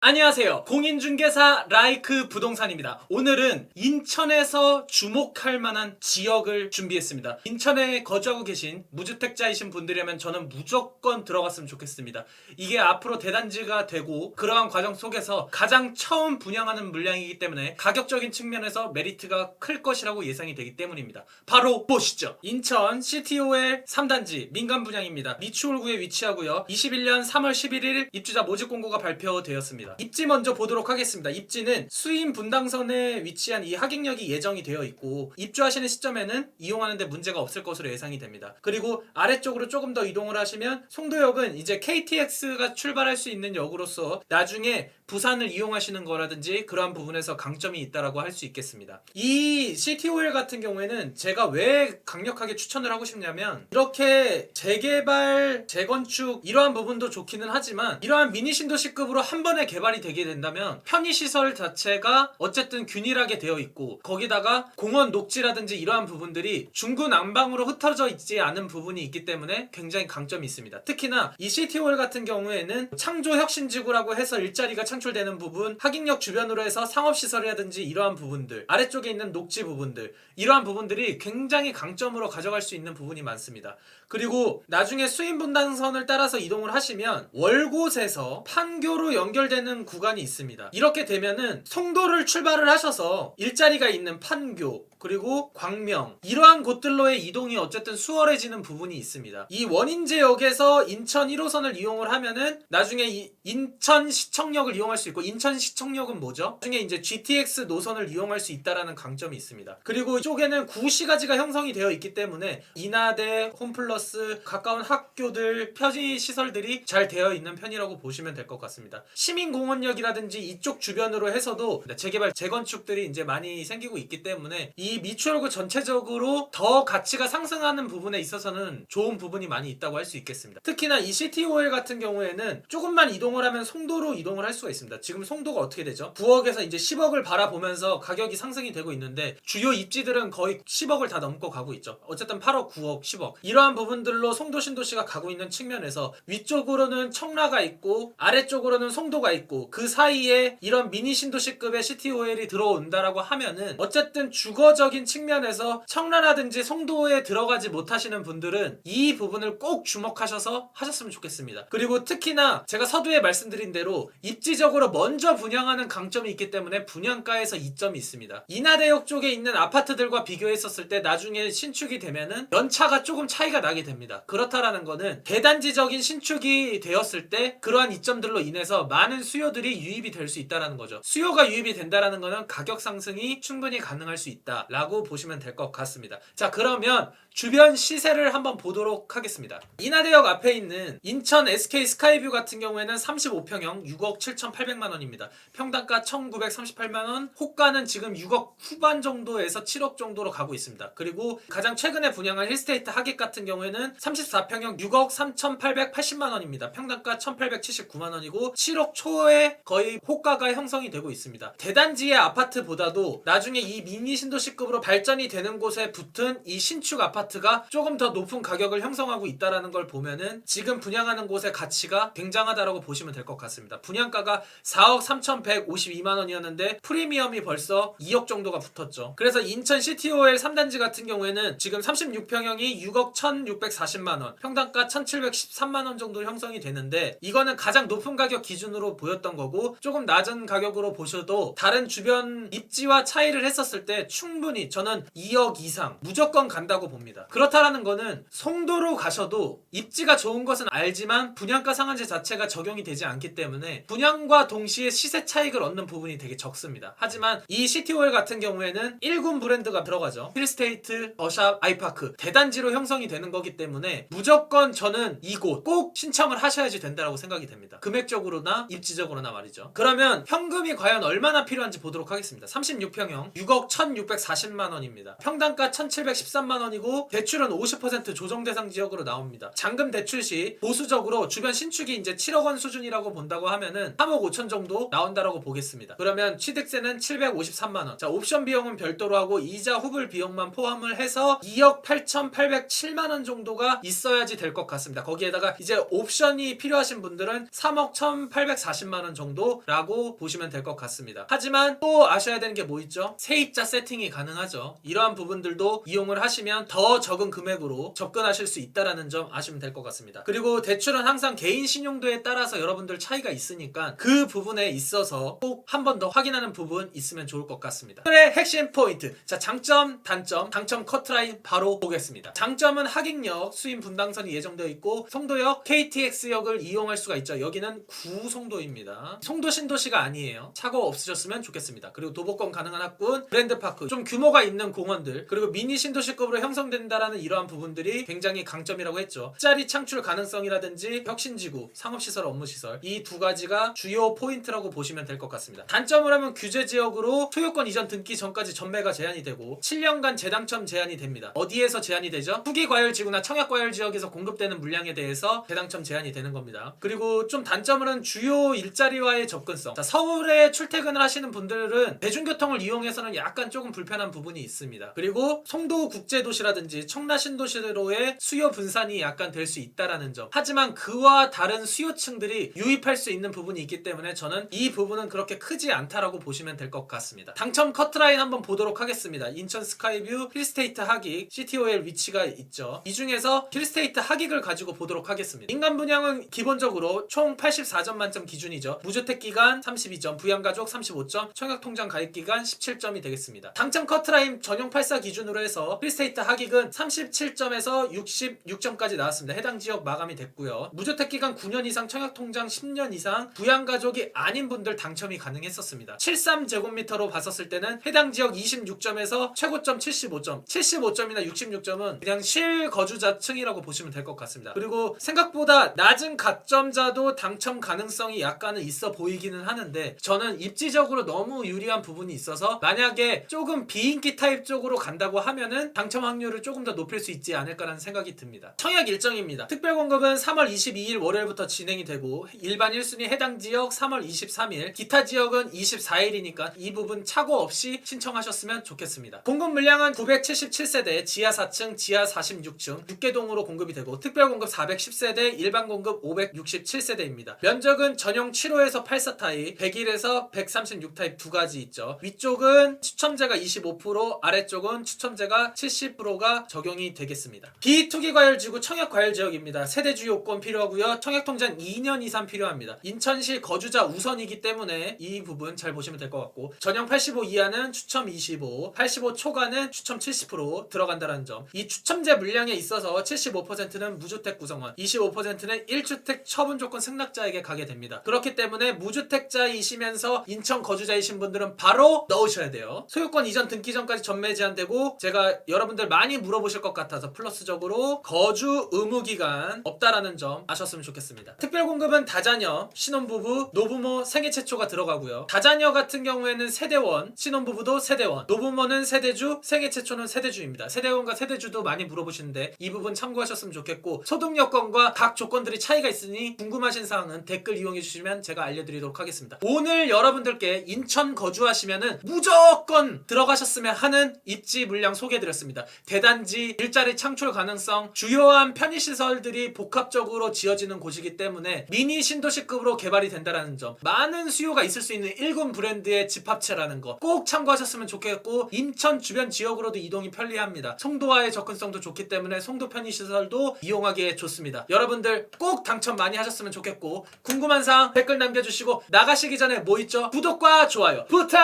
안녕하세요. 공인중개사 라이크 부동산입니다. 오늘은 인천에서 주목할 만한 지역을 준비했습니다. 인천에 거주하고 계신 무주택자이신 분들이라면 저는 무조건 들어갔으면 좋겠습니다. 이게 앞으로 대단지가 되고 그러한 과정 속에서 가장 처음 분양하는 물량이기 때문에 가격적인 측면에서 메리트가 클 것이라고 예상이 되기 때문입니다. 바로 보시죠. 인천 CTOL 3단지 민간 분양입니다. 미추홀구에 위치하고요. 21년 3월 11일 입주자 모집 공고가 발표되었습니다. 입지 먼저 보도록 하겠습니다. 입지는 수임 분당선에 위치한 이 하객역이 예정이 되어 있고 입주하시는 시점에는 이용하는데 문제가 없을 것으로 예상이 됩니다. 그리고 아래쪽으로 조금 더 이동을 하시면 송도역은 이제 KTX가 출발할 수 있는 역으로서 나중에 부산을 이용하시는 거라든지 그러한 부분에서 강점이 있다라고 할 수 있겠습니다. 이 CTOL 같은 경우에는 제가 왜 강력하게 추천을 하고 싶냐면 이렇게 재개발, 재건축 이러한 부분도 좋기는 하지만 이러한 미니 신도시급으로 한 번에 개발이 되게 된다면 편의시설 자체가 어쨌든 균일하게 되어 있고 거기다가 공원 녹지라든지 이러한 부분들이 중구난방으로 흩어져 있지 않은 부분이 있기 때문에 굉장히 강점이 있습니다. 특히나 이 CTOL 같은 경우에는 창조혁신지구라고 해서 일자리가 창출되는 부분, 하객역 주변으로 해서 상업시설이라든지 이러한 부분들, 아래쪽에 있는 녹지 부분들, 이러한 부분들이 굉장히 강점으로 가져갈 수 있는 부분이 많습니다. 그리고 나중에 수인분당선을 따라서 이동을 하시면 월곶에서 판교로 연결되는 구간이 있습니다. 이렇게 되면은 송도를 출발을 하셔서 일자리가 있는 판교 그리고 광명 이러한 곳들로의 이동이 어쨌든 수월해지는 부분이 있습니다. 이 원인제역에서 인천 1호선을 이용을 하면은 나중에 이 인천시청역을 이용할 수 있고 인천시청역은 뭐죠? 나중에 이제 GTX 노선을 이용할 수 있다라는 강점이 있습니다. 그리고 이쪽에는 구시가지가 형성이 되어 있기 때문에 인하대, 홈플러스, 가까운 학교들, 편의시설들이 잘 되어 있는 편이라고 보시면 될 것 같습니다. 시민공원역이라든지 이쪽 주변으로 해서도 재개발, 재건축들이 이제 많이 생기고 있기 때문에 이 미추홀구 전체적으로 더 가치가 상승하는 부분에 있어서는 좋은 부분이 많이 있다고 할 수 있겠습니다. 특히나 이 CTOL 같은 경우에는 조금만 이동을 하면 송도로 이동을 할 수가 있습니다. 지금 송도가 어떻게 되죠? 9억에서 이제 10억을 바라보면서 가격이 상승이 되고 있는데 주요 입지들은 거의 10억을 다 넘고 가고 있죠. 어쨌든 8억, 9억, 10억 이러한 부분들로 송도 신도시가 가고 있는 측면에서 위쪽으로는 청라가 있고 아래쪽으로는 송도가 있고 그 사이에 이런 미니 신도시급의 CTOL이 들어온다라고 하면은 어쨌든 주거적인 측면에서 청라라든지 송도에 들어가지 못하시는 분들은 이 부분을 꼭 주목하셔서 하셨으면 좋겠습니다. 그리고 특히나 제가 서두에 말씀드린 대로 입지적으로 먼저 분양하는 강점이 있기 때문에 분양가에서 이점이 있습니다. 인하대역 쪽에 있는 아파트들과 비교했었을 때 나중에 신축이 되면은 연차가 조금 차이가 나게 됩니다. 그렇다라는 거는 대단지적인 신축이 되었을 때 그러한 이점들로 인해서 많은 수요들이 유입이 될 수 있다는 거죠. 수요가 유입이 된다는 거는 가격 상승이 충분히 가능할 수 있다라고 보시면 될 것 같습니다. 자, 그러면 주변 시세를 한번 보도록 하겠습니다. 인하대역 앞에 있는 인천 SK 스카이뷰 같은 경우에는 35평형 6억 7,800만 원입니다. 평당가 1,938만 원, 호가는 지금 6억 후반 정도에서 7억 정도로 가고 있습니다. 그리고 가장 최근에 분양한 힐스테이트 하객 같은 경우에는 34평형 6억 3,880만 원입니다. 평당가 1,879만 원이고 7억 초에 거의 호가가 형성이 되고 있습니다. 대단지의 아파트보다도 나중에 이 미니 신도시급으로 발전이 되는 곳에 붙은 이 신축 아파트가 조금 더 높은 가격을 형성하고 있다는 걸 보면은 지금 분양하는 곳의 가치가 굉장하다라고 보시면 될 것 같습니다. 분양가가 4억 3,152만 원이었는데 프리미엄이 벌써 2억 정도가 붙었죠. 그래서 인천 CTOL 3단지 같은 경우에는 지금 36평형이 6억 1,640만 원, 평당가 1,713만 원 정도 형성이 되는데 이거는 가장 높은 가격 기준으로 보였던 거고 조금 낮은 가격으로 보셔도 다른 주변 입지와 차이를 했었을 때 충분히 저는 2억 이상 무조건 간다고 봅니다. 그렇다라는 거는 송도로 가셔도 입지가 좋은 것은 알지만 분양가 상한제 자체가 적용이 되지 않기 때문에 분양과 동시에 시세 차익을 얻는 부분이 되게 적습니다. 하지만 이 CTOL 같은 경우에는 1군 브랜드가 들어가죠. 힐스테이트, 더샵, 아이파크 대단지로 형성이 되는 거기 때문에 무조건 저는 이곳 꼭 신청을 하셔야지 된다고 생각이 됩니다. 금액적으로나 입지적으로나 말이죠. 그러면 현금이 과연 얼마나 필요한지 보도록 하겠습니다. 36평형 6억 1,640만 원입니다. 평당가 1,713만 원이고 대출은 50% 조정 대상 지역으로 나옵니다. 잔금 대출 시 보수적으로 주변 신축이 이제 7억 원 수준이라고 본다고 하면은 3억 3억 5천 정도 나온다라고 보겠습니다. 그러면 취득세는 753만원. 자, 옵션 비용은 별도로 하고 이자 후불 비용만 포함을 해서 2억 8,807만원 정도가 있어야지 될 것 같습니다. 거기에다가 이제 옵션이 필요하신 분들은 3억 1,840만원 정도라고 보시면 될 것 같습니다. 하지만 또 아셔야 되는 게 뭐 있죠? 세입자 세팅이 가능하죠. 이러한 부분들도 이용을 하시면 더 적은 금액으로 접근하실 수 있다는 점 아시면 될 것 같습니다. 그리고 대출은 항상 개인 신용도에 따라서 여러분들 차이가 있으니까 그 부분에 있어서 꼭 한 번 더 확인하는 부분 있으면 좋을 것 같습니다. 오늘의 핵심 포인트. 자, 장점, 단점, 당첨 커트라인 바로 보겠습니다. 장점은 하객역 수인 분당선이 예정되어 있고 송도역 KTX역을 이용할 수가 있죠. 여기는 구송도입니다. 송도 신도시가 아니에요. 차고 없으셨으면 좋겠습니다. 그리고 도보권 가능한 학군, 브랜드파크, 좀 규모가 있는 공원들, 그리고 미니 신도시급으로 형성된다라는 이러한 부분들이 굉장히 강점이라고 했죠. 일자리 창출 가능성이라든지 혁신지구, 상업시설, 업무시설, 이 두 가지가 주요 포인트라고 보시면 될 것 같습니다. 단점을 하면 규제지역으로 소유권 이전 등기 전까지 전매가 제한이 되고 7년간 재당첨 제한이 됩니다. 어디에서 제한이 되죠? 후기과열지구나 청약과열지역에서 공급되는 물량에 대해서 재당첨 제한이 되는 겁니다. 그리고 좀 단점은 주요 일자리와의 접근성. 자, 서울에 출퇴근을 하시는 분들은 대중교통을 이용해서는 약간 조금 불편한 부분이 있습니다. 그리고 송도 국제도시라든지 청라신도시로의 수요 분산이 약간 될 수 있다라는 점. 하지만 그와 다른 수요층들이 유입할 수 있는 부분이 있기 때문에 저는 이 부분은 그렇게 크지 않다라고 보시면 될 것 같습니다. 당첨 커트라인 한번 보도록 하겠습니다. 인천 스카이뷰 힐스테이트 하객 CTOL 위치가 있죠. 이 중에서 힐스테이트 하객을 가지고 보도록 하겠습니다. 인간 분양은 기본적으로 총 84점 만점 기준이죠. 무주택 기간 32점, 부양가족 35점, 청약통장 가입 기간 17점이 되겠습니다. 당첨 커트라인 전용 84 기준으로 해서 힐스테이트 하객은 37점에서 66점까지 나왔습니다. 해당 지역 마감이 됐고요. 무주택 기간 9년 이상, 청약통장 10년 이상, 부양가족이 아닌 분들 당첨이 가능했었습니다. 73제곱미터로 봤었을 때는 해당 지역 26점에서 최고점 75점, 75점이나 66점은 그냥 실거주자층이라고 보시면 될 것 같습니다. 그리고 생각보다 낮은 가점자도 당첨 가능성이 약간은 있어 보이기는 하는데 저는 입지적으로 너무 유리한 부분이 있어서 만약에 조금 비인기 타입 쪽으로 간다고 하면은 당첨 확률을 조금 더 높일 수 있지 않을까라는 생각이 듭니다. 청약 일정입니다. 특별공급은 3월 22일 월요일부터 진행이 되고 일반 1순위 해당 지역 3월 23일, 기타 지역은 24일이니까 이 부분 착오 없이 신청하셨으면 좋겠습니다. 공급 물량은 977세대, 지하 4층, 지하 46층, 6개동으로 공급이 되고 특별공급 410세대, 일반 공급 567세대입니다. 면적은 전용 7호에서 84 타입, 101에서 136 타입 두 가지 있죠. 위쪽은 추첨제가 25%, 아래쪽은 추첨제가 70%가 적용이 되겠습니다. 비투기과열지구 청약과열지역입니다. 세대주 요건 필요하고요. 청약통장 2년 이상 필요합니다. 인천시 거주자 우선이기 때문에 이 부분 잘 보시면 될 것 같고 전용 85 이하는 추첨 25, 85 초과는 추첨 70% 들어간다는 점. 이 추첨제 물량에 있어서 75%는 무주택 구성원, 25%는 1주택 처분 조건 승낙자에게 가게 됩니다. 그렇기 때문에 무주택자이시면서 인천 거주자이신 분들은 바로 넣으셔야 돼요. 소유권 이전 등기 전까지 전매 제한되고 제가 여러분들 많이 물어보실 것 같아서 플러스적으로 거주 의무기간 없다라는 점 아셨으면 좋겠습니다. 특별공급은 다자녀, 신혼부부, 노부모 생애 최초가 들어가고요. 다자녀 같은 경우에는 세대원, 신혼부부도 세대원, 노부모는 세대주, 생애 최초는 세대주입니다. 세대원과 세대주도 많이 물어보시는데 이 부분 참고하셨으면 좋겠고 소득 여건과 각 조건들이 차이가 있으니 궁금하신 사항은 댓글 이용해 주시면 제가 알려드리도록 하겠습니다. 오늘 여러분들께 인천 거주하시면은 무조건 들어가셨으면 하는 입지 물량 소개해드렸습니다. 대단지, 일자리 창출 가능성, 주요한 편의시설들이 복합적으로 지어지는 곳이기 때문에 미니 신도시급으로 개발이 된다는 점, 많은 수요가 있을 수 있는 1군 브랜드의 집합체라는 거 꼭 참고하셨으면 좋겠고 인천 주변 지역으로도 이동이 편리합니다. 송도와의 접근성도 좋기 때문에 송도 편의시설도 이용하기에 좋습니다. 여러분들 꼭 당첨 많이 하셨으면 좋겠고 궁금한 사항 댓글 남겨주시고 나가시기 전에 뭐 있죠? 구독과 좋아요 부탁!